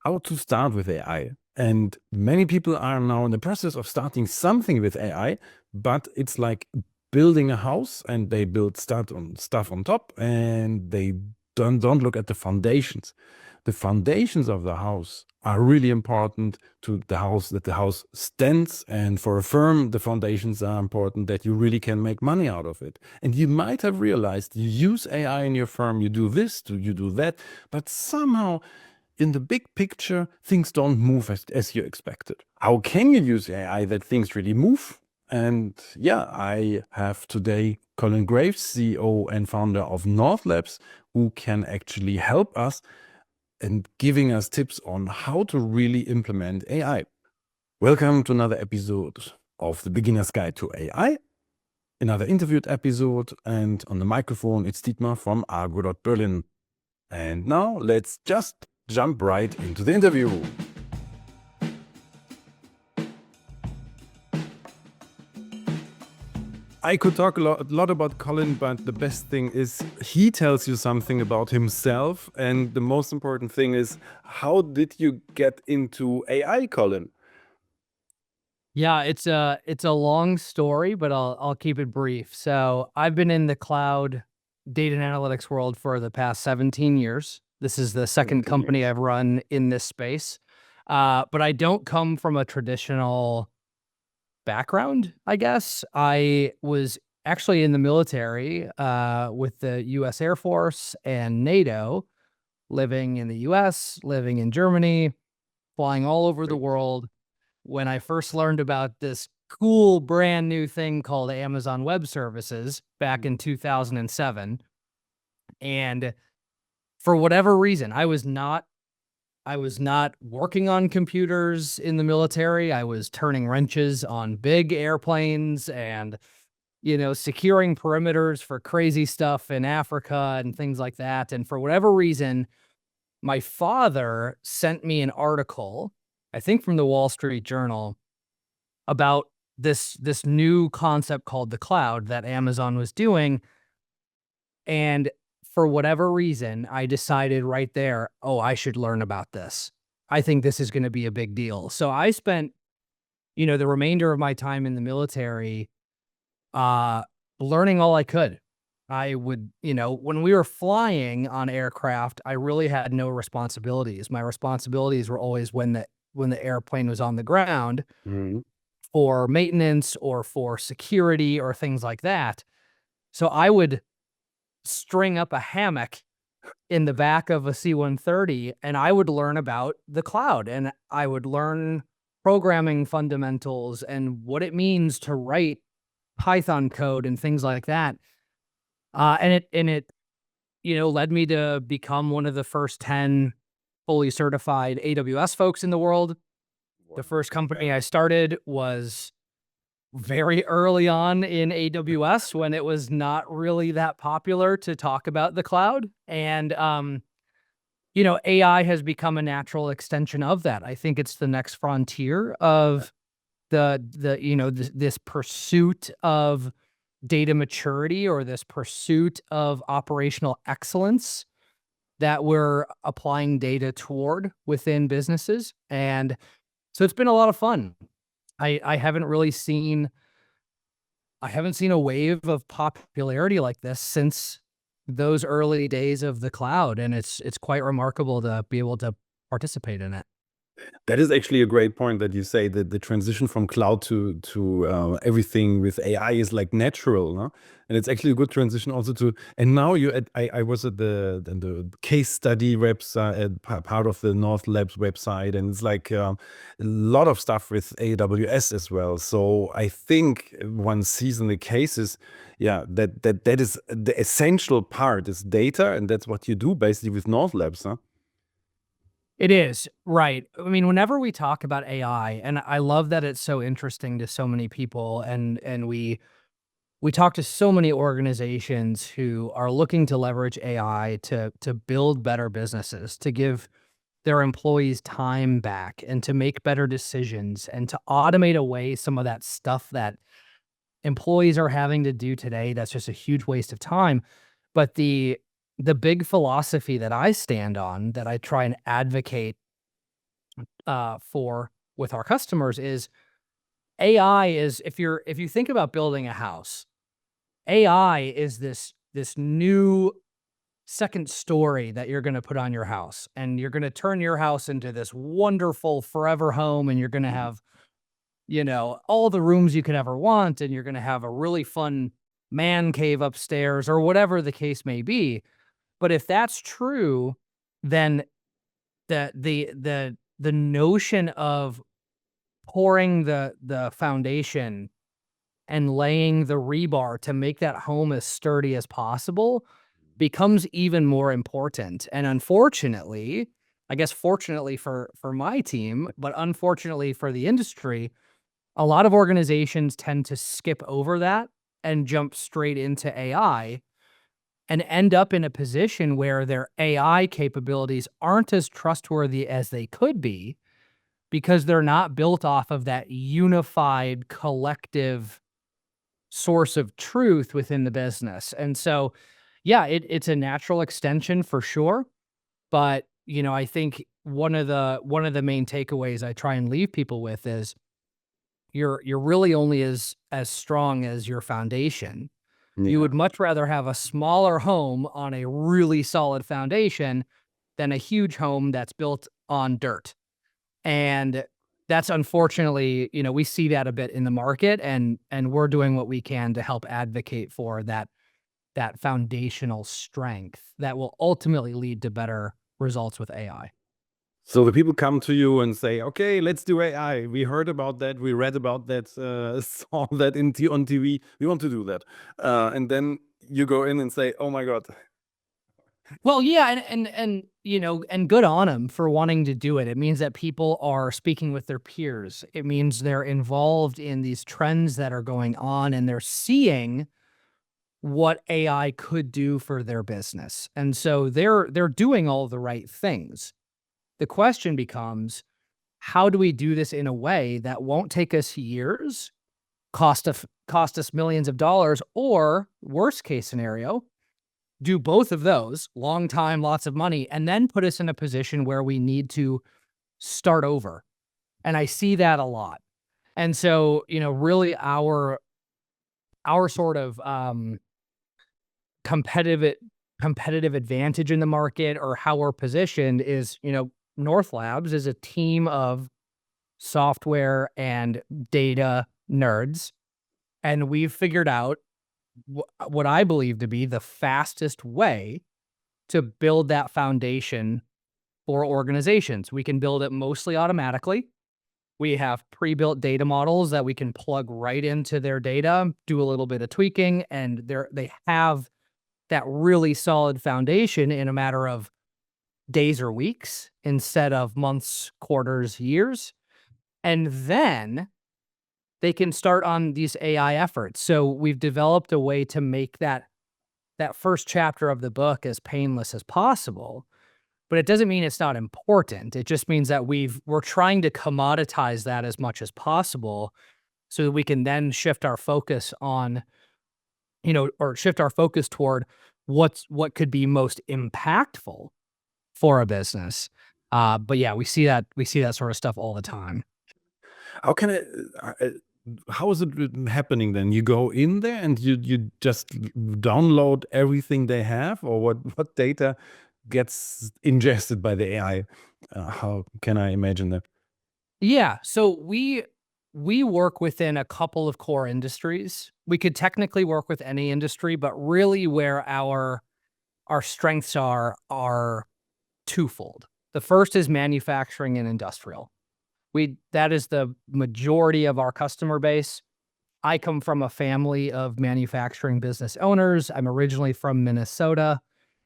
how to start with AI. And many people are now in the process of starting something with AI, but it's like building a house and they build stuff on top and they don't look at the foundations. The foundations of the house are really important to the house, that the house stands. And for a firm, the foundations are important, that you really can make money out of it. And you might have realized you use AI in your firm, you do this, you do that, but somehow in the big picture, things don't move as you expected. How can you use AI that things really move? And yeah, I have today Collin Graves, CEO and founder of North Labs, who can actually help us and giving us tips on how to really implement AI. Welcome to another episode of the Beginner's Guide to AI, another interviewed episode, and on the microphone, it's Dietmar from Argo.Berlin. And now let's just jump right into the interview. I could talk a lot about Collin, but the best thing is he tells you something about himself. And the most important thing is, how did you get into AI, Collin? Yeah, it's a long story, but I'll keep it brief. So I've been in the cloud data and analytics world for the past 17 years. This is the second 17 company years. I've run in this space. But I don't come from a traditional background, I guess. I was actually in the military with the US Air Force and NATO, living in the US, living in Germany, flying all over the Great. world. When I first learned about this cool brand new thing called Amazon Web Services back in 2007. And for whatever reason, I was not working on computers in the military. I was turning wrenches on big airplanes and securing perimeters for crazy stuff in Africa and things like that. And for whatever reason, my father sent me an article, I think from the Wall Street Journal, about this new concept called the cloud that Amazon was doing. And for whatever reason, I decided right there, oh, I should learn about this. I think this is going to be a big deal. So I spent, the remainder of my time in the military uh learning all I could. I would, when we were flying on aircraft, I really had no responsibilities. My responsibilities were always when the airplane was on the ground, Mhm. for maintenance or for security or things like that. So I would string up a hammock in the back of a C-130 and I would learn about the cloud and I would learn programming fundamentals and what it means to write Python code and things like that. And it led me to become one of the first 10 fully certified AWS folks in the world. The Wow. first company I started was very early on in AWS when it was not really that popular to talk about the cloud. And, AI has become a natural extension of that. I think it's the next frontier of this pursuit of data maturity or this pursuit of operational excellence that we're applying data toward within businesses. And so it's been a lot of fun. I haven't really seen I haven't seen a wave of popularity like this since those early days of the cloud, and it's quite remarkable to be able to participate in it. That is actually a great point that you say that the transition from cloud to everything with AI is like natural, no? And it's actually a good transition also to. And now I was at the case study website, part of the North Labs website, and it's like a lot of stuff with AWS as well. So I think one sees in the cases, yeah, that is the essential part is data, and that's what you do basically with North Labs, huh? It is, right. I mean, whenever we talk about AI, and I love that it's so interesting to so many people, and we talk to so many organizations who are looking to leverage AI to build better businesses, to give their employees time back and to make better decisions and to automate away some of that stuff that employees are having to do today. That's just a huge waste of time. But the big philosophy that I stand on, that I try and advocate for with our customers is AI is if you think about building a house, AI is this new second story that you're going to put on your house, and you're going to turn your house into this wonderful forever home, and you're going to have, all the rooms you could ever want, and you're going to have a really fun man cave upstairs or whatever the case may be. But if that's true, then the notion of pouring the foundation and laying the rebar to make that home as sturdy as possible becomes even more important. And unfortunately, I guess fortunately for my team, but unfortunately for the industry, a lot of organizations tend to skip over that and jump straight into AI and end up in a position where their AI capabilities aren't as trustworthy as they could be because they're not built off of that unified collective source of truth within the business. And so, yeah, it's a natural extension for sure. But, I think one of the main takeaways I try and leave people with is you're really only as strong as your foundation. You Yeah. would much rather have a smaller home on a really solid foundation than a huge home that's built on dirt. And that's unfortunately, we see that a bit in the market, and we're doing what we can to help advocate for that foundational strength that will ultimately lead to better results with AI. So the people come to you and say, "Okay, let's do AI. We heard about that. We read about that. Saw that on TV. We want to do that." And then you go in and say, "Oh my God." Well, yeah, and good on them for wanting to do it. It means that people are speaking with their peers. It means they're involved in these trends that are going on, and they're seeing what AI could do for their business. And so they're doing all the right things. The question becomes, how do we do this in a way that won't take us years, cost us millions of dollars, or worst case scenario, do both of those, long time, lots of money, and then put us in a position where we need to start over. And I see that a lot. And so, really our sort of competitive competitive advantage in the market, or how we're positioned, is, North Labs is a team of software and data nerds, and we've figured out what I believe to be the fastest way to build that foundation for organizations. We can build it mostly automatically. We have pre-built data models that we can plug right into their data, do a little bit of tweaking, and they have that really solid foundation in a matter of days or weeks instead of months, quarters, years. And then they can start on these AI efforts. So we've developed a way to make that first chapter of the book as painless as possible. But it doesn't mean it's not important. It just means that we're trying to commoditize that as much as possible so that we can then shift our focus on, or shift our focus toward what could be most impactful for a business. But yeah, we see that sort of stuff all the time. How can it? How is it happening then? You go in there and you just download everything they have, or what data gets ingested by the AI? How can I imagine that? Yeah, so we work within a couple of core industries. We could technically work with any industry, but really where our strengths are twofold. The first is manufacturing and industrial. That is the majority of our customer base. I come from a family of manufacturing business owners. I'm originally from Minnesota,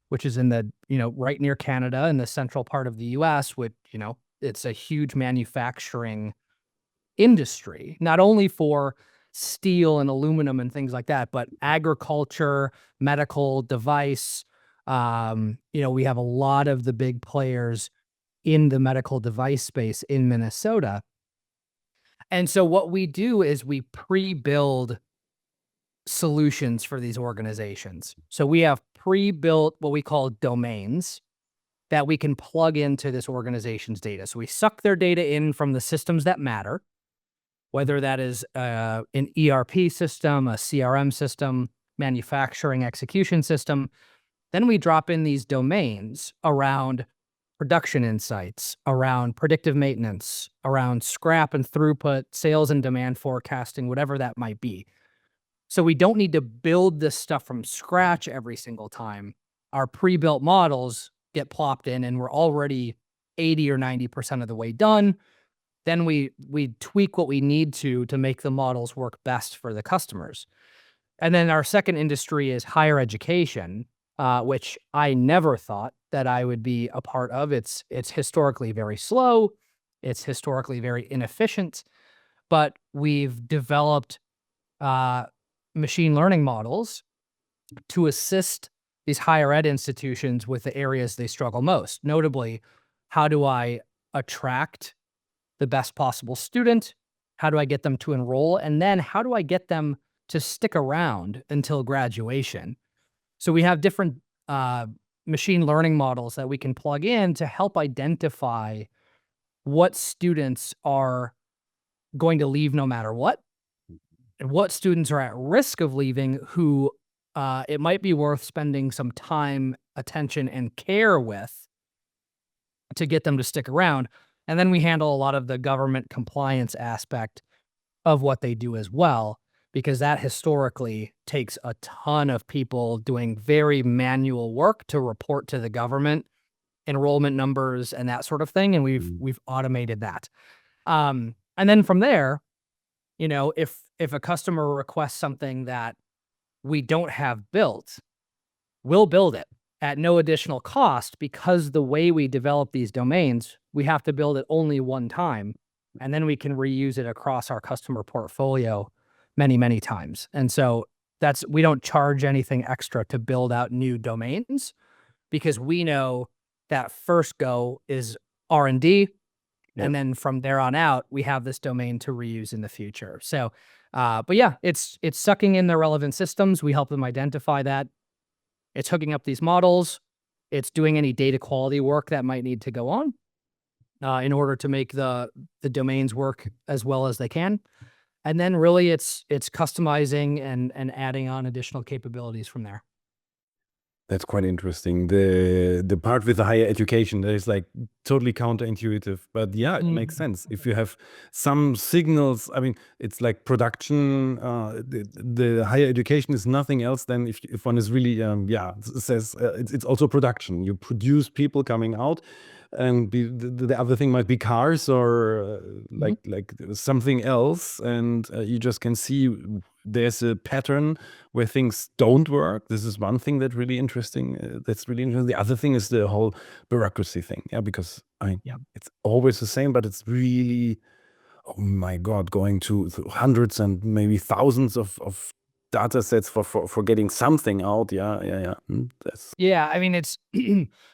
which is in the, right near Canada in the central part of the US, which, it's a huge manufacturing industry, not only for steel and aluminum and things like that, but agriculture, medical device. We have a lot of the big players in the medical device space in Minnesota. And so what we do is we pre-build solutions for these organizations. So we have pre-built what we call domains. that we can plug into this organization's data. So we suck their data in from the systems that matter, whether that is an ERP system, a CRM system, manufacturing execution system. Then we drop in these domains around production insights, around predictive maintenance, around scrap and throughput, sales and demand forecasting, whatever that might be. So we don't need to build this stuff from scratch every single time. Our pre-built models get plopped in and we're already 80 or 90% of the way done. Then we tweak what we need to make the models work best for the customers. And then our second industry is higher education, which I never thought that I would be a part of. It's historically very slow. It's historically very inefficient, but we've developed machine learning models to assist these higher ed institutions with the areas they struggle most. Notably, how do I attract the best possible student? How do I get them to enroll? And then how do I get them to stick around until graduation? So we have different machine learning models that we can plug in to help identify what students are going to leave no matter what, and what students are at risk of leaving who it might be worth spending some time, attention, and care with to get them to stick around. And then we handle a lot of the government compliance aspect of what they do as well, because that historically takes a ton of people doing very manual work to report to the government, enrollment numbers and that sort of thing. And we've automated that. And then from there, you know, if a customer requests something that we don't have built, we'll build it at no additional cost, because the way we develop these domains, we have to build it only one time, and then we can reuse it across our customer portfolio many, many times. And so we don't charge anything extra to build out new domains, because we know that first go is R&D. And then from there on out, we have this domain to reuse in the future. So, but yeah, it's sucking in the relevant systems. We help them identify that. It's hooking up these models. It's doing any data quality work that might need to go on in order to make the domains work as well as they can. And then really it's customizing and adding on additional capabilities from there. That's quite interesting. The part with the higher education, that is like totally counterintuitive, but yeah, it makes sense. If you have some signals, I mean, it's like production. The higher education is nothing else than if one is really, says it's also production. You produce people coming out, and the other thing might be cars or like something else, and you just can see there's a pattern where things don't work. This is one thing that's really interesting. The other thing is the whole bureaucracy thing. Yeah, because it's always the same, but it's really, oh my God, going to hundreds and maybe thousands of data sets for getting something out. Yeah. Yeah, I mean, it's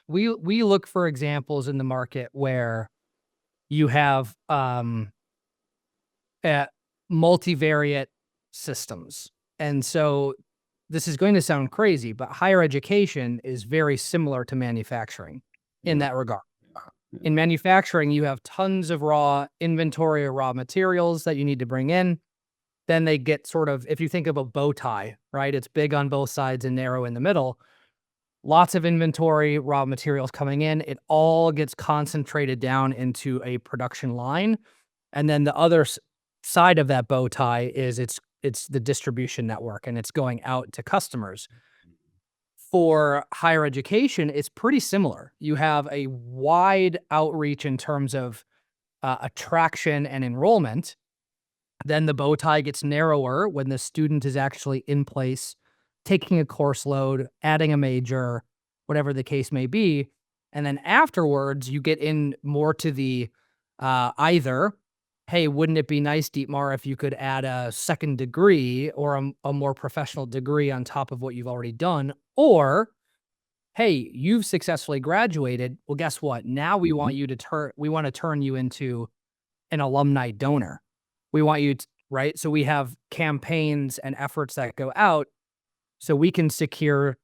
we look for examples in the market where you have multivariate systems. And so this is going to sound crazy, but higher education is very similar to manufacturing in that regard. In manufacturing, you have tons of raw inventory or raw materials that you need to bring in. Then they get sort of, if you think of a bow tie, right? It's big on both sides and narrow in the middle. Lots of inventory, raw materials coming in. It all gets concentrated down into a production line. And then the other side of that bow tie is it's the distribution network, and it's going out to customers. For higher education, it's pretty similar. You have a wide outreach in terms of attraction and enrollment. Then the bow tie gets narrower when the student is actually in place, taking a course load, adding a major, whatever the case may be. And then afterwards, you get in more to the either, hey, wouldn't it be nice, Dietmar, if you could add a second degree or a more professional degree on top of what you've already done? Or, hey, you've successfully graduated. Well, guess what? Now we want you to we want to turn you into an alumni donor. We want you to, right? So we have campaigns and efforts that go out so we can secure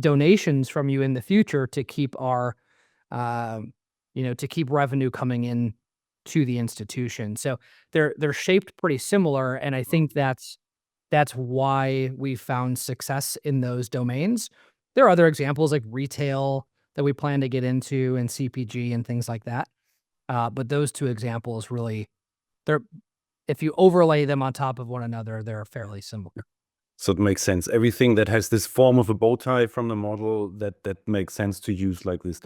donations from you in the future to keep our to keep revenue coming in to the institution. So they're shaped pretty similar, and I think that's why we found success in those domains. There are other examples like retail that we plan to get into, and CPG and things like that. But those two examples really, they're if you overlay them on top of one another, they're fairly similar. So it makes sense. Everything that has this form of a bow tie from the model, that makes sense to use like this.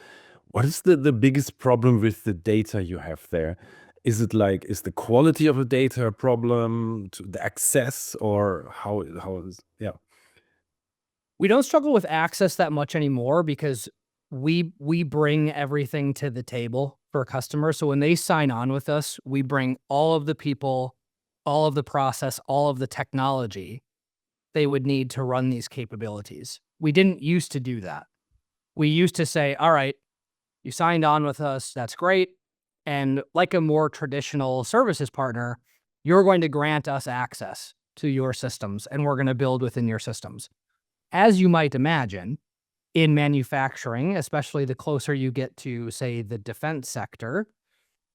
What is the biggest problem with the data you have there? Is the quality of the data a problem, to the access, or how is, yeah. We don't struggle with access that much anymore because we bring everything to the table for a customer. So when they sign on with us, we bring all of the people, all of the process, all of the technology they would need to run these capabilities. We didn't used to do that. We used to say, all right, you signed on with us, that's great. And like a more traditional services partner, you're going to grant us access to your systems and we're going to build within your systems. As you might imagine, in manufacturing, especially the closer you get to, say, the defense sector,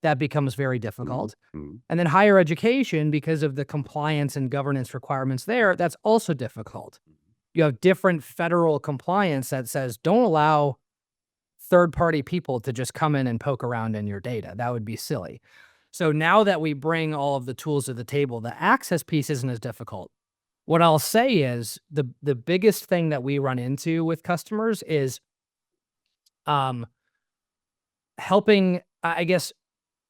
that becomes very difficult. Mhm. And then higher education, because of the compliance and governance requirements there, that's also difficult. You have different federal compliance that says don't allow third-party people to just come in and poke around in your data. That would be silly. So now that we bring all of the tools to the table, the access piece isn't as difficult. What I'll say is the biggest thing that we run into with customers is helping, I guess,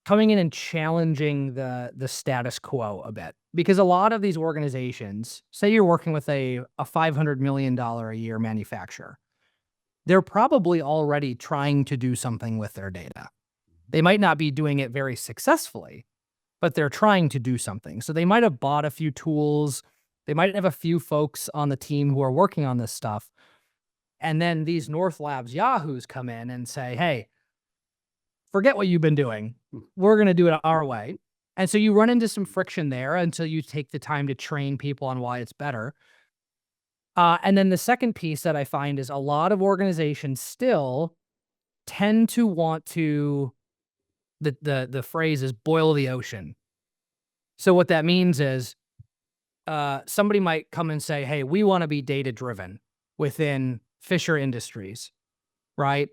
coming in and challenging the status quo a bit. Because a lot of these organizations, say you're working with a $500 million a year manufacturer, they're probably already trying to do something with their data. They might not be doing it very successfully, but they're trying to do something. So they might have bought a few tools. They might have a few folks on the team who are working on this stuff. And then these North Labs yahoos come in and say, hey, forget what you've been doing. We're going to do it our way. And so you run into some friction there until you take the time to train people on why it's better. And then the second piece that I find is a lot of organizations still tend to want to, the phrase is boil the ocean. So what that means is somebody might come and say, hey, we want to be data driven within Fisher Industries, right?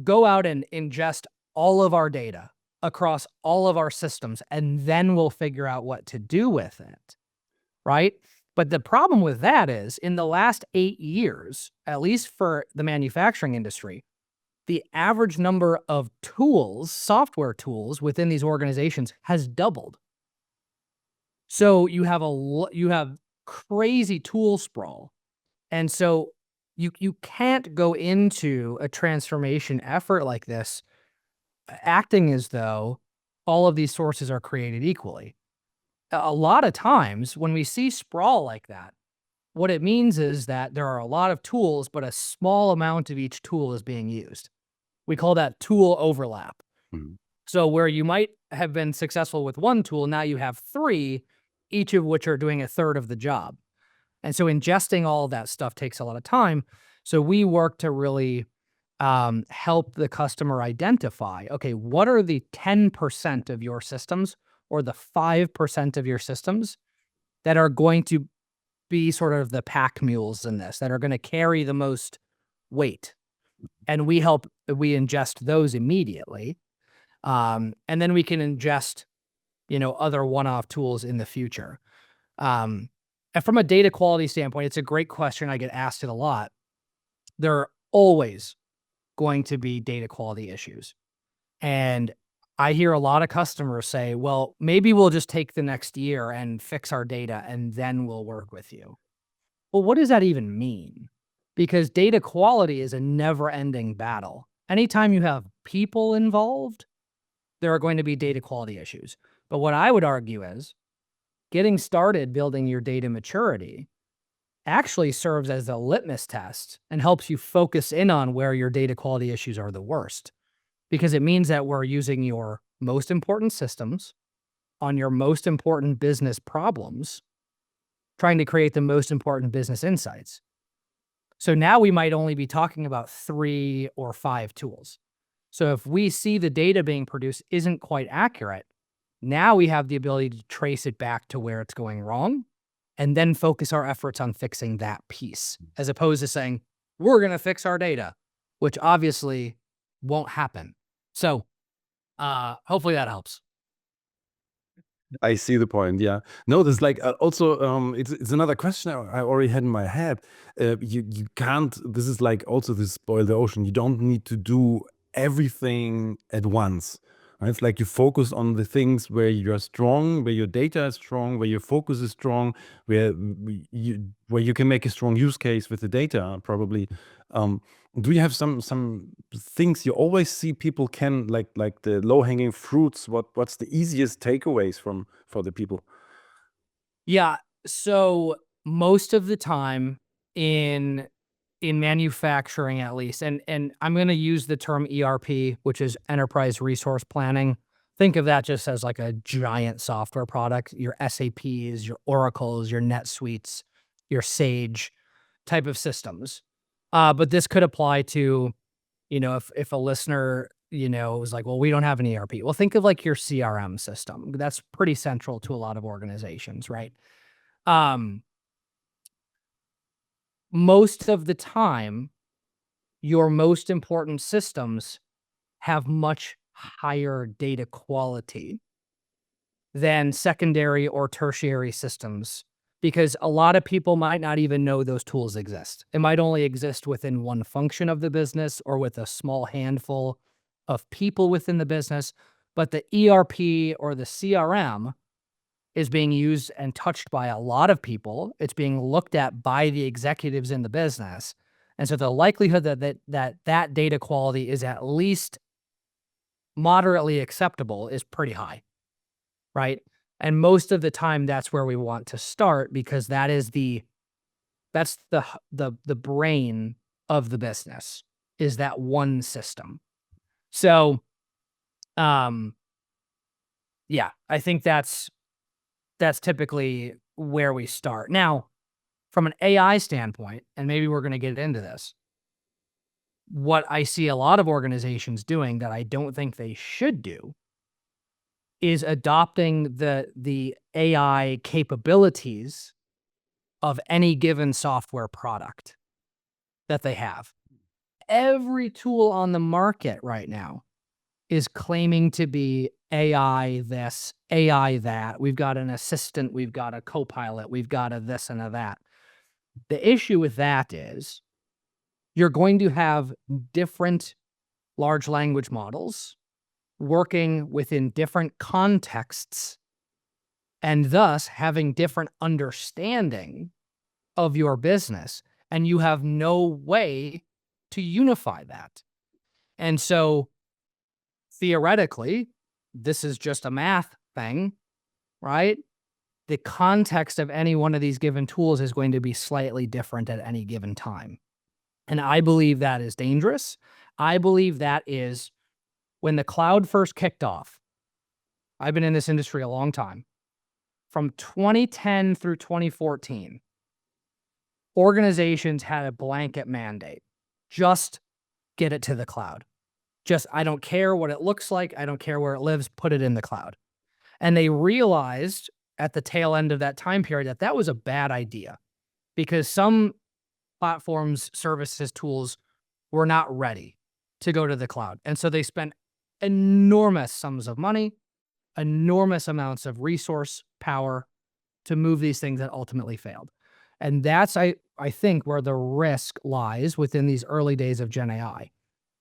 Go out and ingest all of our data across all of our systems, and then we'll figure out what to do with it, right? But the problem with that is in the last 8 years, at least for the manufacturing industry, the average number of tools, software tools within these organizations has doubled. So you have crazy tool sprawl. And so you can't go into a transformation effort like this acting as though all of these sources are created equally. A lot of times when we see sprawl like that, what it means is that there are a lot of tools, but a small amount of each tool is being used. We call that tool overlap. Mhm. So where you might have been successful with one tool, now you have 3, each of which are doing a third of the job. And so ingesting all of that stuff takes a lot of time. So we work to really help the customer identify, okay, what are the 10% of your systems or the 5% of your systems that are going to be sort of the pack mules in this, that are going to carry the most weight. And we ingest those immediately. And then we can ingest, other one-off tools in the future. And from a data quality standpoint, it's a great question. I get asked it a lot. There are always going to be data quality issues. And I hear a lot of customers say, well, maybe we'll just take the next year and fix our data and then we'll work with you. Well, what does that even mean? Because data quality is a never-ending battle. Anytime you have people involved, there are going to be data quality issues. But what I would argue is getting started building your data maturity actually serves as a litmus test and helps you focus in on where your data quality issues are the worst. Because it means that we're using your most important systems on your most important business problems, trying to create the most important business insights. So now we might only be talking about 3 or 5 tools. So if we see the data being produced isn't quite accurate, now we have the ability to trace it back to where it's going wrong and then focus our efforts on fixing that piece, as opposed to saying, we're going to fix our data, which obviously won't happen. So hopefully that helps. I see the point. Yeah. No, there's like also it's another question I already had in my head. You can't. This is like also this boil the ocean. You don't need to do everything at once. Right? It's like you focus on the things where you're strong, where your data is strong, where your focus is strong, where you can make a strong use case with the data. Probably. Do you have some things you always see people can like the low hanging fruits? What's the easiest takeaways from for the people? Yeah. So most of the time in manufacturing, at least, and I'm going to use the term ERP, which is enterprise resource planning. Think of that just as like a giant software product, your SAPs, your Oracles, your NetSuites, your Sage type of systems. But this could apply to, if a listener, was like, well, we don't have an ERP. Well, think of like your CRM system. That's pretty central to a lot of organizations, right? Um, most of the time, your most important systems have much higher data quality than secondary or tertiary systems, because a lot of people might not even know those tools exist. It might only exist within one function of the business or with a small handful of people within the business. But the ERP or the CRM is being used and touched by a lot of people. It's being looked at by the executives in the business. And so the likelihood that data quality is at least moderately acceptable is pretty high, right? And most of the time that's where we want to start, because that's the brain of the business, is that one system. So yeah, I think that's typically where we start. Now, from an AI standpoint, and maybe we're going to get into this, what I see a lot of organizations doing that I don't think they should do is adopting the AI capabilities of any given software product that they have. Every tool on the market right now is claiming to be AI this, AI that. We've got an assistant, we've got a copilot, we've got a this and a that. The issue with that is you're going to have different large language models working within different contexts and thus having different understanding of your business. And you have no way to unify that. And so theoretically, this is just a math thing, right? The context of any one of these given tools is going to be slightly different at any given time. And I believe that is dangerous. I believe that is when the cloud first kicked off. I've been in this industry a long time. From 2010 through 2014, organizations had a blanket mandate. Just get it to the cloud. Just, I don't care what it looks like. I don't care where it lives. Put it in the cloud. And they realized at the tail end of that time period that that was a bad idea, because some platforms, services, tools were not ready to go to the cloud. And so they spent enormous sums of money, enormous amounts of resource power to move these things that ultimately failed. And that's, I think, where the risk lies within these early days of Gen AI,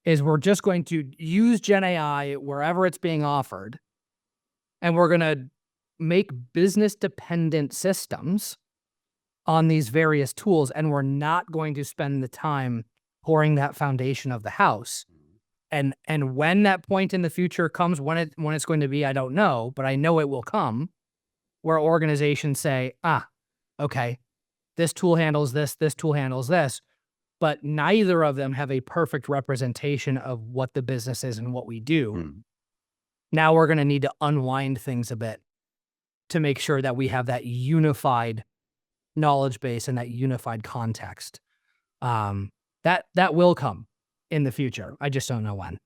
is we're just going to use Gen AI wherever it's being offered, and we're going to make business-dependent systems on these various tools, and we're not going to spend the time pouring that foundation of the house. And when that point in the future comes, when it's going to be, I don't know, but I know it will come, where organizations say, okay, this tool handles this tool handles this, but neither of them have a perfect representation of what the business is and what we do. Now we're going to need to unwind things a bit to make sure that we have that unified knowledge base and that unified context. That will come in the future. I just don't know when.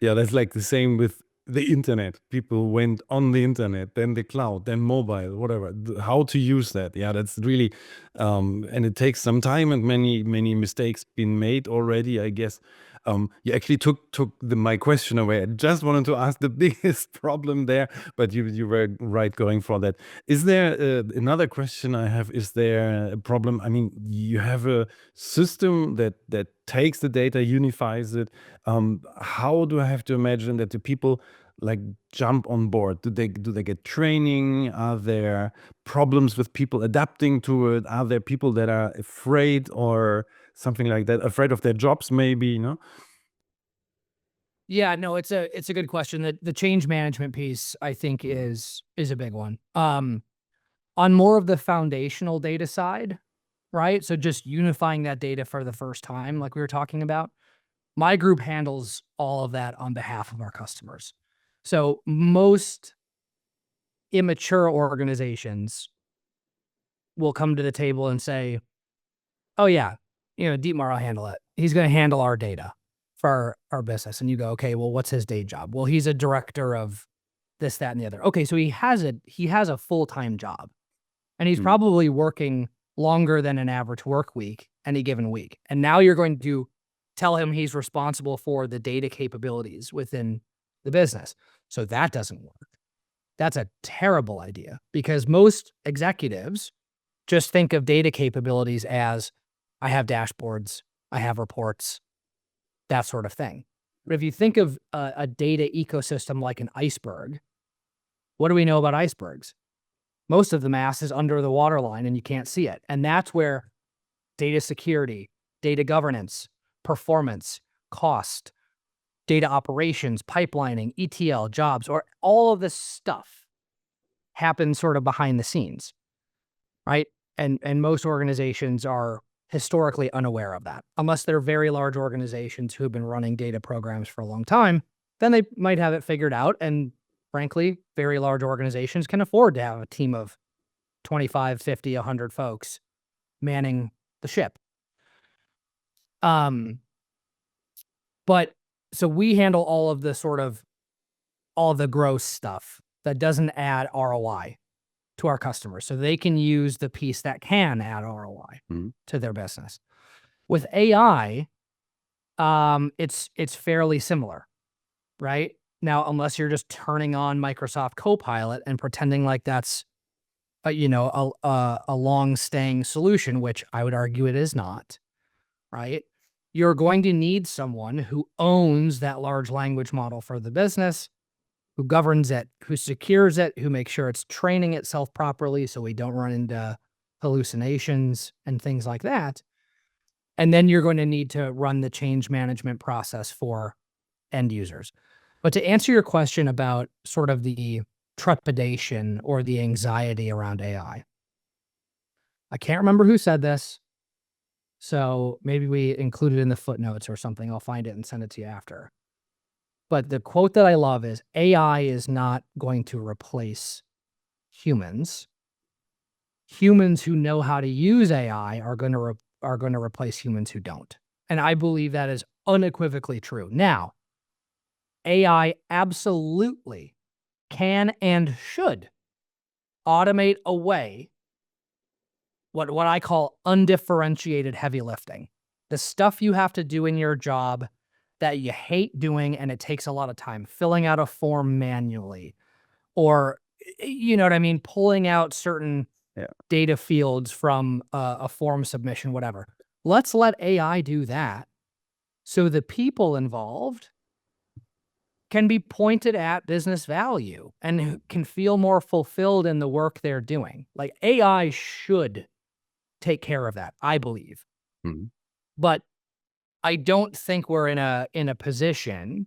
Yeah, that's like the same with the internet. People went on the internet, then the cloud, then mobile, whatever. How to use that? Yeah, that's really, and it takes some time and many mistakes been made already. I guess you actually took my question away. I just wanted to ask the biggest problem there, but you were right going for that. Is there another question I have? Is there a problem? I mean, you have a system that takes the data, unifies it. How do I have to imagine that the people like jump on board? Do they get training? Are there problems with people adapting to it? Are there people that are afraid or something like that, afraid of their jobs maybe, you know? Yeah, no, it's a good question. The change management piece, I think, is a big one. On more of the foundational data side, right? So just unifying that data for the first time, like we were talking about, my group handles all of that on behalf of our customers. So most immature organizations will come to the table and say, "Oh yeah, Dietmar will handle it. He's going to handle our data for our business." And you go, "Okay, well, what's his day job?" "Well, he's a director of this, that, and the other." Okay, so he has a full-time job, and he's Mm, probably working longer than an average work week any given week. And now you're going to tell him he's responsible for the data capabilities within the business. So that doesn't work. That's a terrible idea because most executives just think of data capabilities as I have dashboards, I have reports, that sort of thing. But if you think of a data ecosystem like an iceberg, what do we know about icebergs? Most of the mass is under the waterline and you can't see it. And that's where data security, data governance, performance, cost, data operations, pipelining, ETL, jobs, or all of this stuff happens sort of behind the scenes, right? And most organizations are historically unaware of that. Unless they're very large organizations who have been running data programs for a long time, then they might have it figured out. And frankly, very large organizations can afford to have a team of 25, 50, 100 folks manning the ship. Um, but so we handle all of the gross stuff that doesn't add ROI to our customers. So they can use the piece that can add ROI mm, to their business. With AI, it's fairly similar, right? Now, unless you're just turning on Microsoft Copilot and pretending like that's a long-staying solution, which I would argue it is not, right? You're going to need someone who owns that large language model for the business, who governs it, who secures it, who makes sure it's training itself properly so we don't run into hallucinations and things like that. And then you're going to need to run the change management process for end users. But to answer your question about sort of the trepidation or the anxiety around I can't remember who said this. So maybe we include it in the footnotes or something. I'll find it and send it to you after. But the quote that I love is AI is not going to replace humans. Humans who know how to use AI are going to replace humans who don't. And I believe that is unequivocally true. Now, AI absolutely can and should automate away what I call undifferentiated heavy lifting. The stuff you have to do in your job that you hate doing and it takes a lot of time, filling out a form manually, or you know what I mean, pulling out certain yeah. data fields from a form submission, whatever. Let's let AI do that so the people involved can be pointed at business value and can feel more fulfilled in the work they're doing. Like AI should take care of that, I believe. Mm, But I don't think we're in a position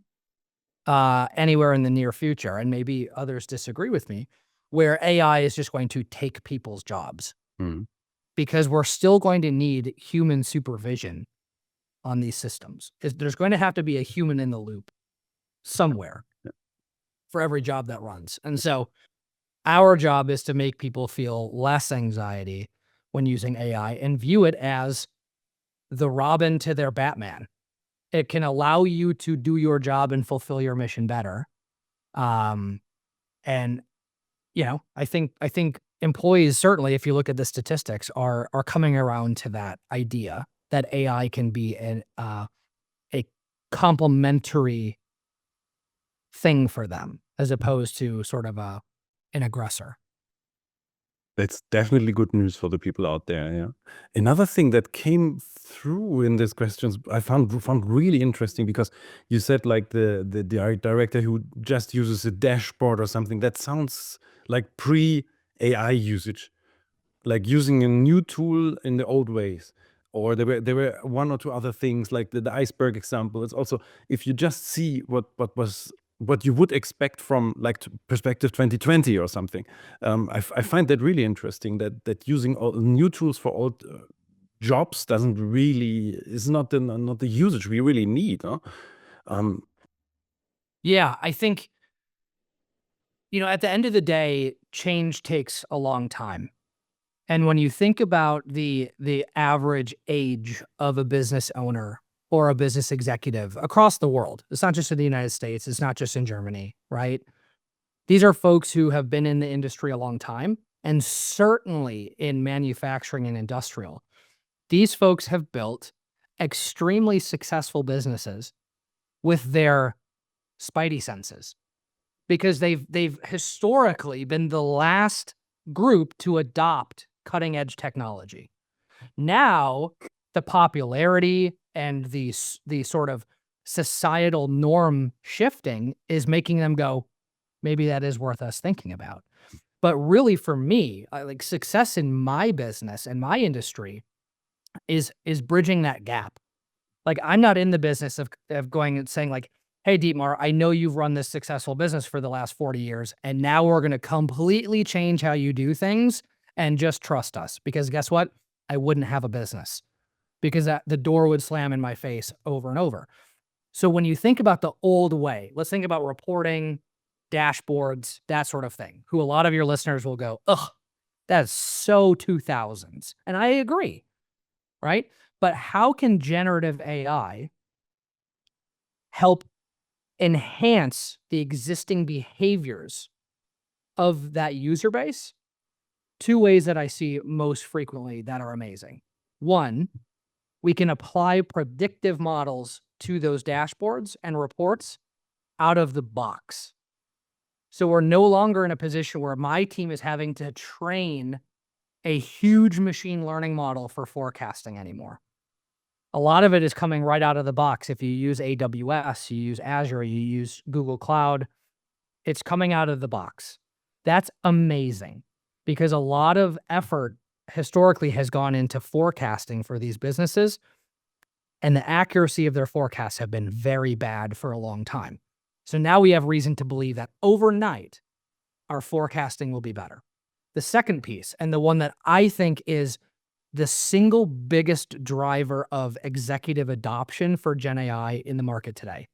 anywhere in the near future, and maybe others disagree with me, where AI is just going to take people's jobs mm, because we're still going to need human supervision on these systems. There's going to have to be a human in the loop somewhere yeah. for every job that runs. And so our job is to make people feel less anxiety when using AI and view it as the Robin to their Batman. It can allow you to do your job and fulfill your mission better. And I think employees, certainly, if you look at the statistics, are coming around to that idea that AI can be a complementary thing for them, as opposed to sort of an aggressor. That's definitely good news for the people out there. Yeah. Another thing that came through in these questions I found really interesting, because you said like the director who just uses a dashboard or something. That sounds like pre-AI usage, like using a new tool in the old ways. Or there were one or two other things, like the iceberg example. It's also, if you just see what you would expect from like perspective 2020 or something. I find that really interesting, that using all new tools for old jobs is not the usage we really need. Huh? Yeah, I think, at the end of the day, change takes a long time. And when you think about the average age of a business owner or a business executive across the world, it's not just in the United States, it's not just in Germany, right? These are folks who have been in the industry a long time, and certainly in manufacturing and industrial. These folks have built extremely successful businesses with their spidey senses, because they've historically been the last group to adopt cutting edge technology. Now, the popularity and the sort of societal norm shifting is making them go, maybe that is worth us thinking about. But really, for me, like, success in my business and my industry is bridging that gap. Like, I'm not in the business of going and saying like, "Hey, Dietmar, I know you've run this successful business for the last 40 years, and now we're gonna completely change how you do things, and just trust us." Because guess what? I wouldn't have a business, because the door would slam in my face over and over. So when you think about the old way, let's think about reporting, dashboards, that sort of thing, who a lot of your listeners will go, "Ugh, that's so 2000s." And I agree, right? But how can generative AI help enhance the existing behaviors of that user base? Two ways that I see most frequently that are amazing. One, we can apply predictive models to those dashboards and reports out of the box. So we're no longer in a position where my team is having to train a huge machine learning model for forecasting anymore. A lot of it is coming right out of the box. If you use AWS, you use Azure, you use Google Cloud, it's coming out of the box. That's amazing, because a lot of effort historically has gone into forecasting for these businesses, and the accuracy of their forecasts have been very bad for a long time. So now we have reason to believe that overnight, our forecasting will be better. The second piece, and the one that I think is the single biggest driver of executive adoption for Gen AI in the market today,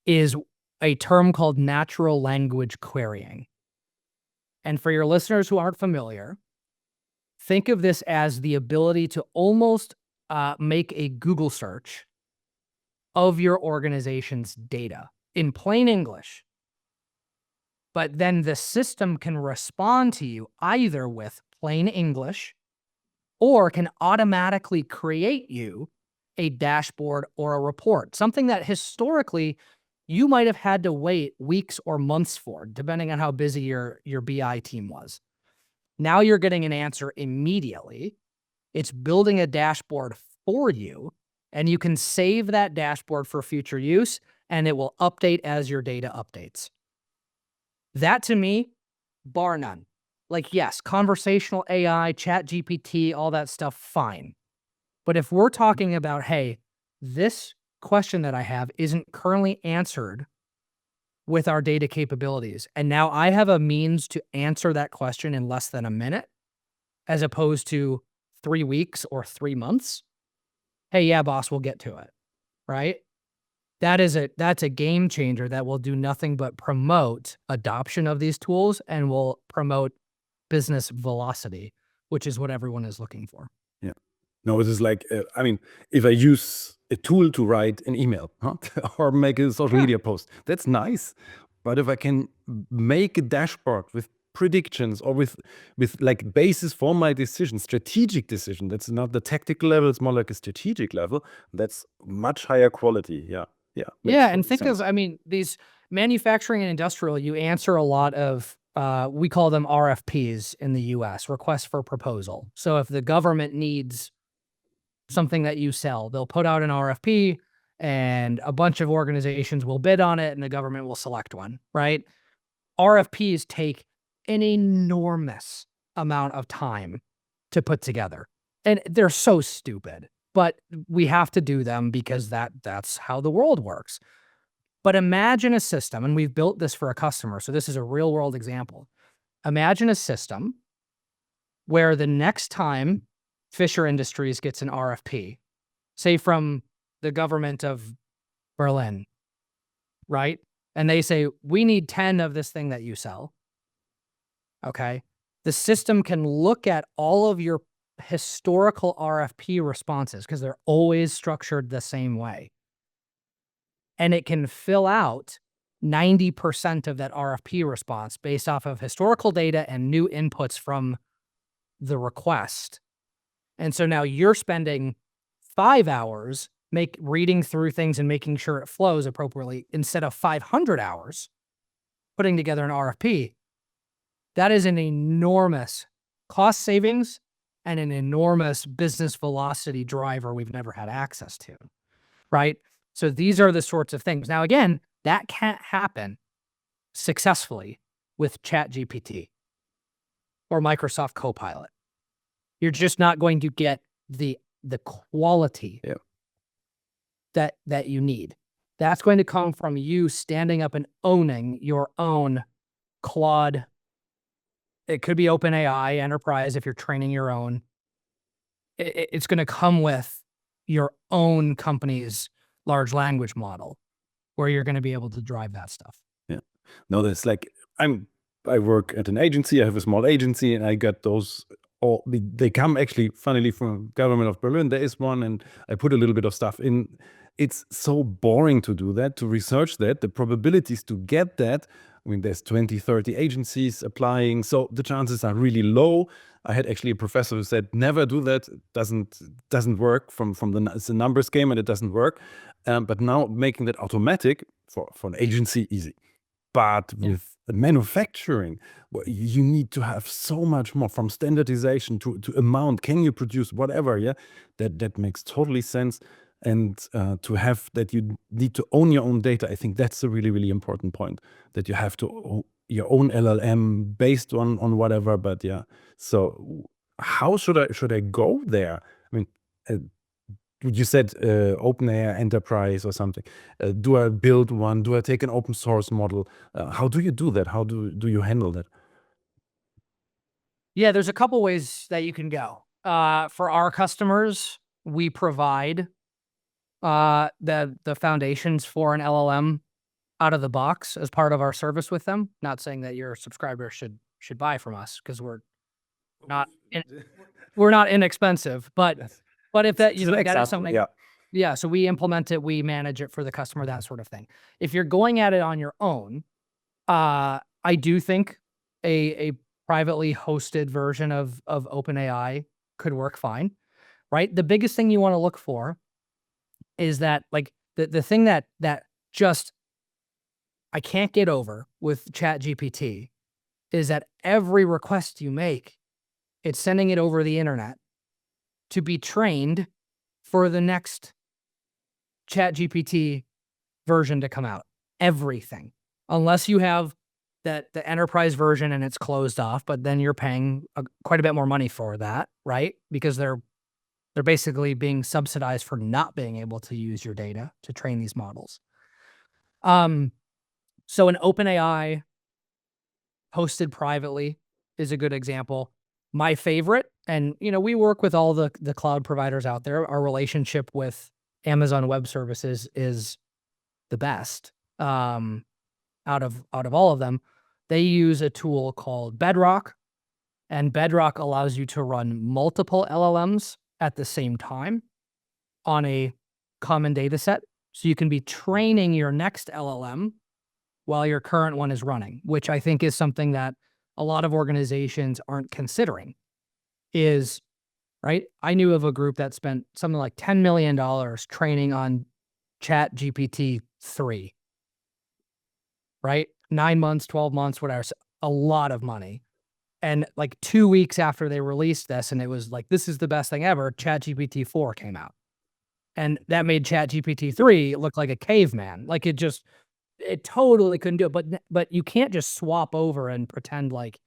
is a term called natural language querying. And for your listeners who aren't familiar, think of this as the ability to almost make a Google search of your organization's data in plain English. But then the system can respond to you either with plain English, or can automatically create you a dashboard or a report, something that historically you might have had to wait weeks or months for, depending on how busy your BI team was. Now you're getting an answer immediately. It's building a dashboard for you, and you can save that dashboard for future use, and it will update as your data updates. That, to me, bar none. Like, yes, conversational AI, chat GPT, all that stuff, fine. But if we're talking about, hey, this question that I have isn't currently answered with our data capabilities, and now I have a means to answer that question in less than a minute, as opposed to 3 weeks or 3 months, hey, yeah, boss, we'll get to it, right? That's a game changer that will do nothing but promote adoption of these tools, and will promote business velocity, which is what everyone is looking for. Yeah. No, it is like, I mean, if I use a tool to write an email, huh? or make a social media post, that's nice. But if I can make a dashboard with predictions or with like basis for my decision, strategic decision, that's not the tactical level, it's more like a strategic level, that's much higher quality. Yeah. Yeah. Makes Yeah, and total think of, sense. I mean, these manufacturing and industrial, you answer a lot of, we call them RFPs in the US, requests for proposal. So if the government needs something that you sell, they'll put out an RFP and a bunch of organizations will bid on it and the government will select one, right? RFPs take an enormous amount of time to put together. And they're so stupid, but we have to do them because that's how the world works. But imagine a system, and we've built this for a customer, so this is a real world example. Imagine a system where the next time Fisher Industries gets an RFP, say from the government of Berlin, right? And they say, we need 10 of this thing that you sell. Okay. The system can look at all of your historical RFP responses because they're always structured the same way. And it can fill out 90% of that RFP response based off of historical data and new inputs from the request. And so now you're spending 5 hours reading through things and making sure it flows appropriately instead of 500 hours putting together an RFP. That is an enormous cost savings and an enormous business velocity driver we've never had access to, right? So these are the sorts of things. Now, again, that can't happen successfully with ChatGPT or Microsoft Copilot. You're just not going to get the quality that you need. That's going to come from you standing up and owning your own Claude. It could be OpenAI Enterprise if you're training your own. It's going to come with your own company's large language model where you're going to be able to drive that stuff. Yeah. No, that's like, I work at an agency. I have a small agency, and I got those. All they come actually, funnily, from government of Berlin. There is one, and I put a little bit of stuff in. It's so boring to do that, to research that. The probabilities to get that, I mean, there's 20, 30 agencies applying, so the chances are really low. I had actually a professor who said, never do that. It doesn't work it's a numbers game, and it doesn't work. But now making that automatic for an agency, easy. But with manufacturing, you need to have so much more, from standardization to amount. Can you produce whatever? Yeah, that makes totally sense. And to have that, you need to own your own data. I think that's a really, really important point, that you have to own your own LLM based on whatever. But yeah, so how should I go there? I mean, you said OpenAI Enterprise or something. Do I build one? Do I take an open source model? How do you do that? How do you handle that? Yeah, there's a couple ways that you can go. For our customers, we provide the foundations for an LLM out of the box as part of our service with them. Not saying that your subscriber should buy from us because we're not inexpensive, but if that that is something, yeah. So we implement it, we manage it for the customer, that sort of thing. If you're going at it on your own, I do think a privately hosted version of OpenAI could work fine, right? The biggest thing you want to look for is that, like, the thing that just I can't get over with ChatGPT is that every request you make, it's sending it over the internet to be trained for the next ChatGPT version to come out. Everything. Unless you have the enterprise version and it's closed off, but then you're paying quite a bit more money for that, right? Because they're basically being subsidized for not being able to use your data to train these models. So an OpenAI hosted privately is a good example. My favorite, and we work with all the cloud providers out there. Our relationship with Amazon Web Services is the best out of all of them. They use a tool called Bedrock, and Bedrock allows you to run multiple LLMs at the same time on a common data set. So you can be training your next LLM while your current one is running, which I think is something that a lot of organizations aren't considering. Is right. I knew of a group that spent something like $10 million training on Chat GPT 3, right? 9 months, 12 months, whatever. A lot of money. And like 2 weeks after they released this, and it was like, this is the best thing ever, Chat GPT 4 came out. And that made Chat GPT 3 look like a caveman. Like it totally couldn't do it. But you can't just swap over and pretend like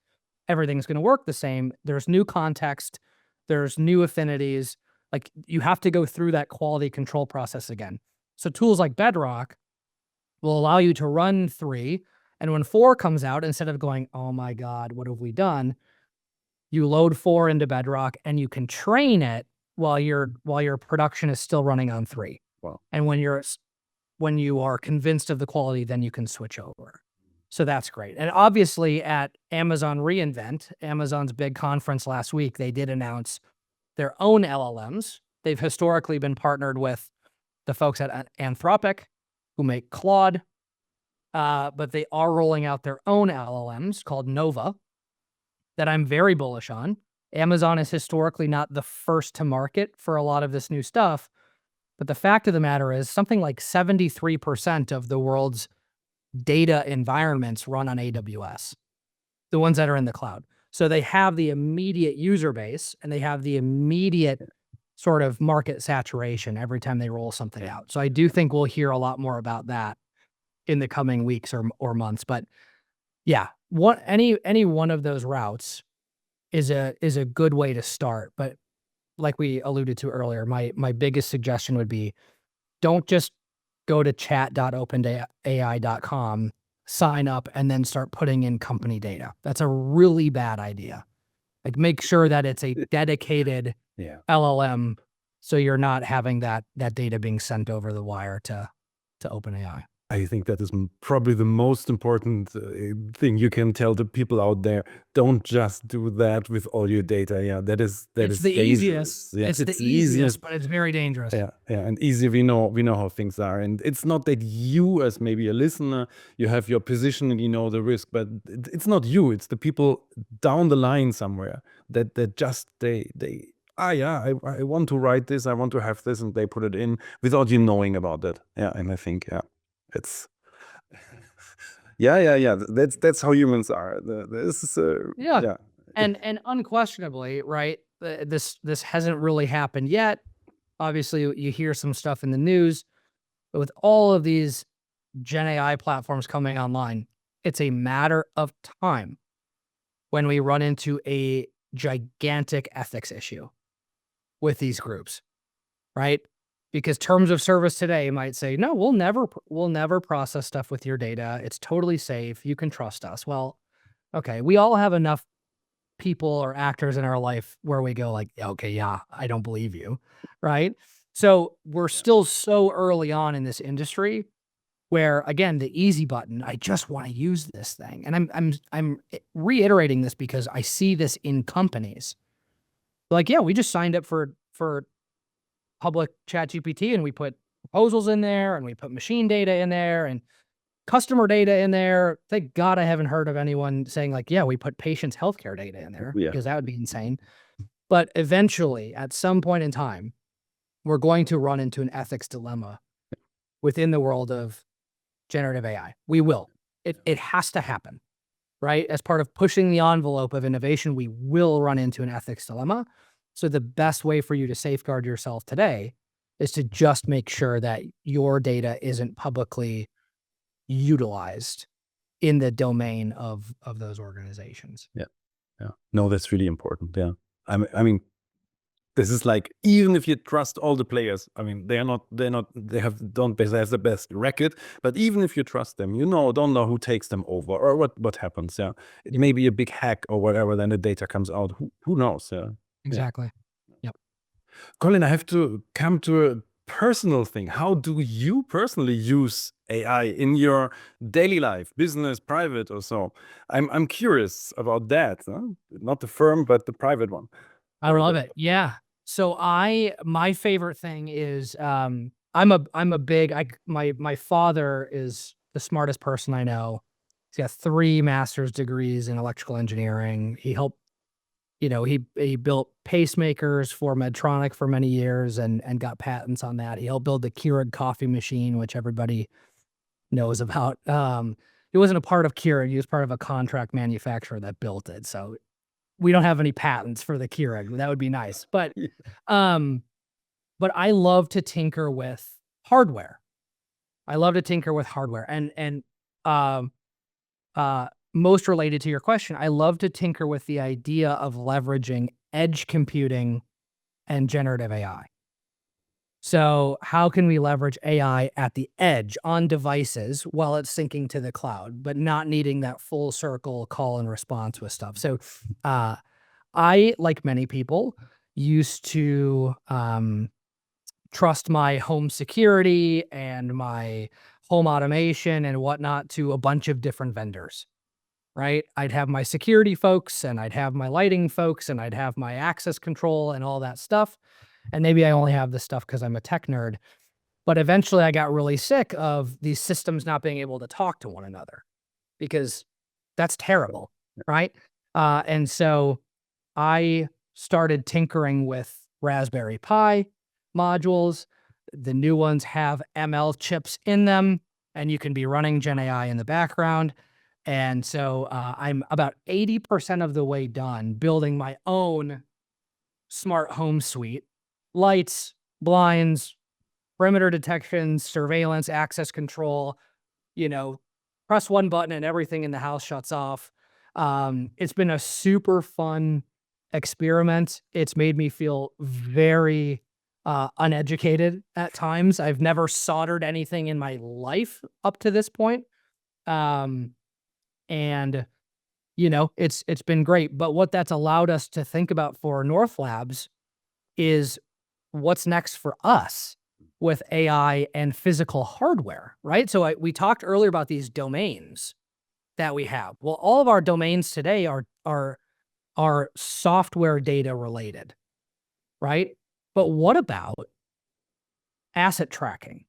everything's going to work the same. There's new context, there's new affinities. Like you have to go through that quality control process again. So tools like Bedrock will allow you to run 3, and when 4 comes out, instead of going, oh my God, what have we done? You load 4 into Bedrock and you can train it while your production is still running on 3. Wow. And when you are convinced of the quality, then you can switch over. So that's great. And obviously at Amazon reInvent, Amazon's big conference last week, they did announce their own LLMs. They've historically been partnered with the folks at Anthropic who make Claude, but they are rolling out their own LLMs called Nova that I'm very bullish on. Amazon is historically not the first to market for a lot of this new stuff, but the fact of the matter is something like 73% of the world's data environments run on AWS, the ones that are in the cloud. So they have the immediate user base and they have the immediate sort of market saturation every time they roll something out. So I do think we'll hear a lot more about that in the coming weeks or months. But yeah, any one of those routes is a good way to start. But like we alluded to earlier, my biggest suggestion would be don't just go to chat.openai.com, sign up, and then start putting in company data. That's a really bad idea. Like make sure that it's a dedicated LLM so you're not having that data being sent over the wire to OpenAI. I think that is probably the most important thing you can tell the people out there. Don't just do that with all your data. Yeah, that is the dangerous. easiest. Yeah, it's the easiest, but it's very dangerous. Yeah, and easy. We know how things are, and it's not that you, as maybe a listener, you have your position and you know the risk, but it's not you. It's the people down the line somewhere that just they. I want to write this. I want to have this, and they put it in without you knowing about it. Yeah, and I think it's yeah. That's how humans are. This is And unquestionably, right? This hasn't really happened yet. Obviously, you hear some stuff in the news, but with all of these Gen AI platforms coming online, it's a matter of time when we run into a gigantic ethics issue with these groups, right? Because terms of service today might say, no, we'll never process stuff with your data. It's totally safe. You can trust us. Well, okay, we all have enough people or actors in our life where we go like, okay, yeah, I don't believe you, right? So we're still so early on in this industry where, again, the easy button, I just want to use this thing. And I'm reiterating this because I see this in companies. Like, yeah, we just signed up for public Chat GPT and we put proposals in there and we put machine data in there and customer data in there. Thank God I haven't heard of anyone saying like, yeah, we put patients' healthcare data in there because that would be insane. But eventually, at some point in time, we're going to run into an ethics dilemma within the world of generative AI. We will. It has to happen, right? As part of pushing the envelope of innovation, we will run into an ethics dilemma. So the best way for you to safeguard yourself today is to just make sure that your data isn't publicly utilized in the domain of those organizations. Yeah. No, that's really important. Yeah. I mean, this is like, even if you trust all the players, I mean, they don't have the best record, but even if you trust them, don't know who takes them over or what happens. Yeah. It may be a big hack or whatever, then the data comes out. Who knows? Yeah. Exactly. Yep. Collin, I have to come to a personal thing. How do you personally use AI in your daily life, business, private, or so? I'm curious about that. Not the firm, but the private one. I love it. Yeah. So my favorite thing is, I'm a big, my father is the smartest person I know. He's got 3 master's degrees in electrical engineering. He helped, he built pacemakers for Medtronic for many years and got patents on that. He helped build the Keurig coffee machine, which everybody knows about. He wasn't a part of Keurig, he was part of a contract manufacturer that built it. So we don't have any patents for the Keurig. That would be nice. Um, but I love to tinker with hardware. I love to tinker with hardware. Um, Most related to your question, I love to tinker with the idea of leveraging edge computing and generative AI. So, how can we leverage AI at the edge on devices while it's syncing to the cloud, but not needing that full circle call and response with stuff? So, uh, I, like many people, used to trust my home security and my home automation and whatnot to a bunch of different vendors, right? I'd have my security folks and I'd have my lighting folks and I'd have my access control and all that stuff. And maybe I only have this stuff because I'm a tech nerd. But eventually I got really sick of these systems not being able to talk to one another because that's terrible, right? And so I started tinkering with Raspberry Pi modules. The new ones have ML chips in them, and you can be running Gen AI in the background. And so I'm about 80% of the way done building my own smart home suite, lights, blinds, perimeter detection, surveillance, access control, you know, press one button and everything in the house shuts off. It's been a super fun experiment. It's made me feel very uneducated at times. I've never soldered anything in my life up to this point. Um, and it's been great. But what that's allowed us to think about for North Labs is what's next for us with AI and physical hardware, right? So we talked earlier about these domains that we have. Well, all of our domains today are software data related, right? But what about asset tracking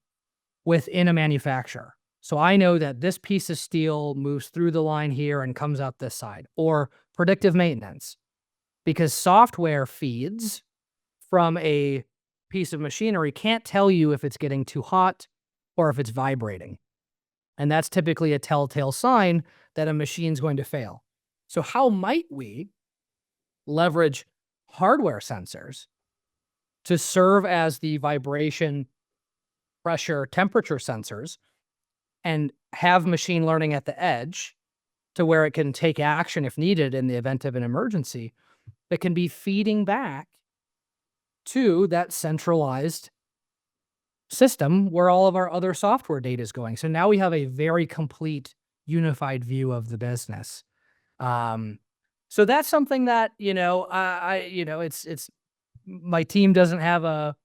within a manufacturer? So I know that this piece of steel moves through the line here and comes out this side, or predictive maintenance, because software feeds from a piece of machinery can't tell you if it's getting too hot or if it's vibrating. And that's typically a telltale sign that a machine's going to fail. So how might we leverage hardware sensors to serve as the vibration, pressure, temperature sensors and have machine learning at the edge to where it can take action if needed in the event of an emergency that can be feeding back to that centralized system where all of our other software data is going. So now we have a very complete unified view of the business. Um, so that's something that, it's my team doesn't have a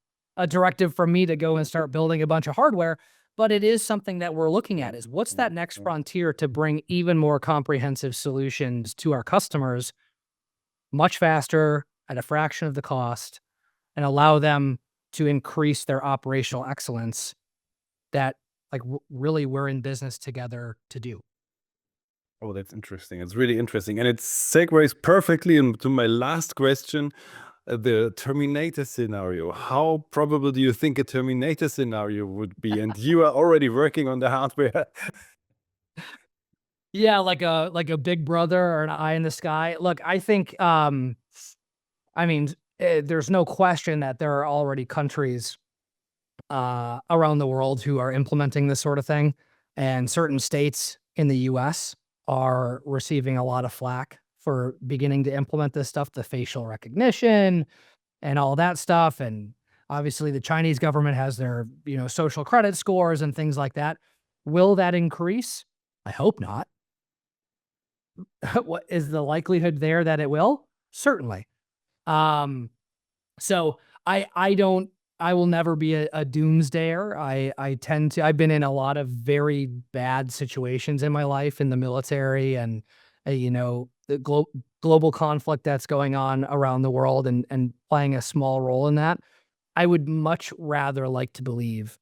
directive from me to go and start building a bunch of hardware, but it is something that we're looking at is what's that next frontier to bring even more comprehensive solutions to our customers much faster at a fraction of the cost and allow them to increase their operational excellence that really we're in business together to do. Oh, that's interesting. It's really interesting. And it segues perfectly into my last question, the Terminator scenario. How probable do you think a Terminator scenario would be? And you are already working on the hardware. Yeah, like a big brother or an eye in the sky. Look, I think there's no question that there are already countries around the world who are implementing this sort of thing, and certain states in the US are receiving a lot of flack for beginning to implement this stuff, the facial recognition and all that stuff. And obviously the Chinese government has their, social credit scores and things like that. Will that increase? I hope not. What is the likelihood there that it will? Certainly. Um, so I will never be a doomsdayer. I've been in a lot of very bad situations in my life in the military and the global conflict that's going on around the world and playing a small role in that. I would much rather like to believe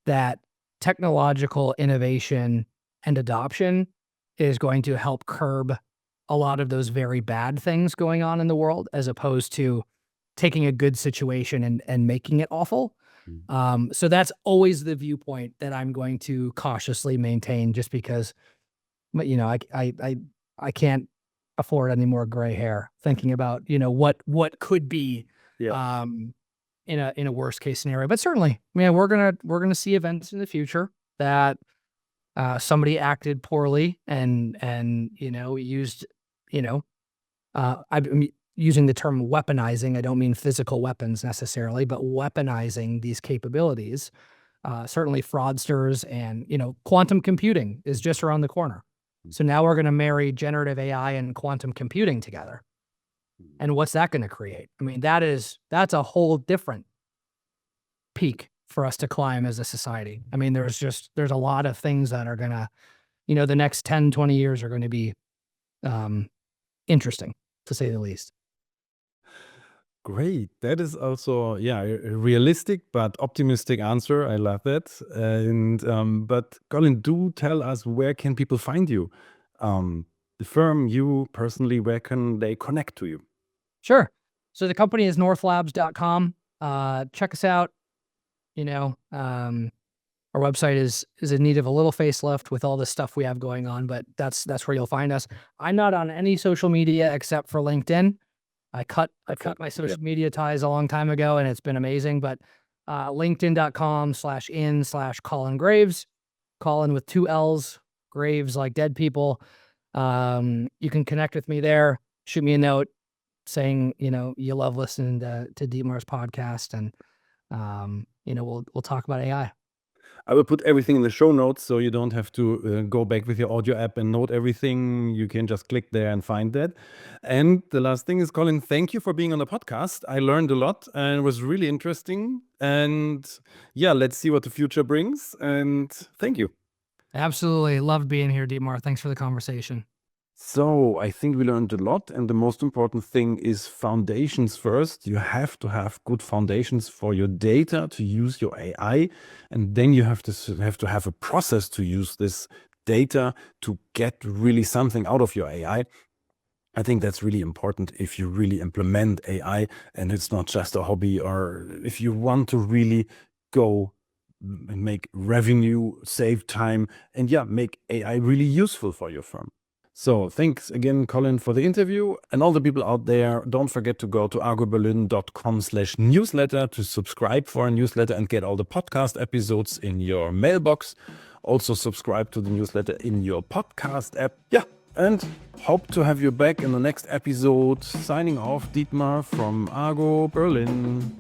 that technological innovation and adoption is going to help curb a lot of those very bad things going on in the world, as opposed to taking a good situation and making it awful. So that's always the viewpoint that I'm going to cautiously maintain, just because, I can't afford any more gray hair thinking about, what could be, Yeah. in a worst case scenario. But certainly, we're gonna see events in the future that somebody acted poorly and used, I'm using the term weaponizing. I don't mean physical weapons necessarily, but weaponizing these capabilities. Certainly fraudsters and, quantum computing is just around the corner. So now we're going to marry generative AI and quantum computing together. And what's that going to create? I mean, that's a whole different peak for us to climb as a society. I mean, there's a lot of things that are going to, the next 10, 20 years are going to be interesting, to say the least. Great. That is also, a realistic but optimistic answer. I love that. And but Colin, do tell us, where can people find you? The firm, you personally, where can they connect to you? Sure. So the company is northlabs.com. Check us out. Our website is in need of a little facelift with all the stuff we have going on, but that's where you'll find us. I'm not on any social media except for LinkedIn. I cut my social media ties a long time ago, and it's been amazing. But linkedin.com/in/Collin Graves, Collin with 2 L's, Graves like dead people. You can connect with me there. Shoot me a note saying, you love listening to Dietmar's podcast, and we'll talk about AI. I will put everything in the show notes, so you don't have to go back with your audio app and note everything. You can just click there and find that. And the last thing is, Colin, thank you for being on the podcast. I learned a lot and it was really interesting. And let's see what the future brings. And thank you. Absolutely. Loved being here, Dietmar. Thanks for the conversation. So I think we learned a lot, and the most important thing is foundations first. You have to have good foundations for your data to use your AI, and then you have to have a process to use this data to get really something out of your AI. I think that's really important if you really implement AI and it's not just a hobby, or if you want to really go and make revenue, save time, and make AI really useful for your firm. So thanks again, Colin, for the interview. And all the people out there, don't forget to go to argoberlin.com/newsletter to subscribe for a newsletter and get all the podcast episodes in your mailbox. Also subscribe to the newsletter in your podcast app. And hope to have you back in the next episode. Signing off, Dietmar from Argo Berlin.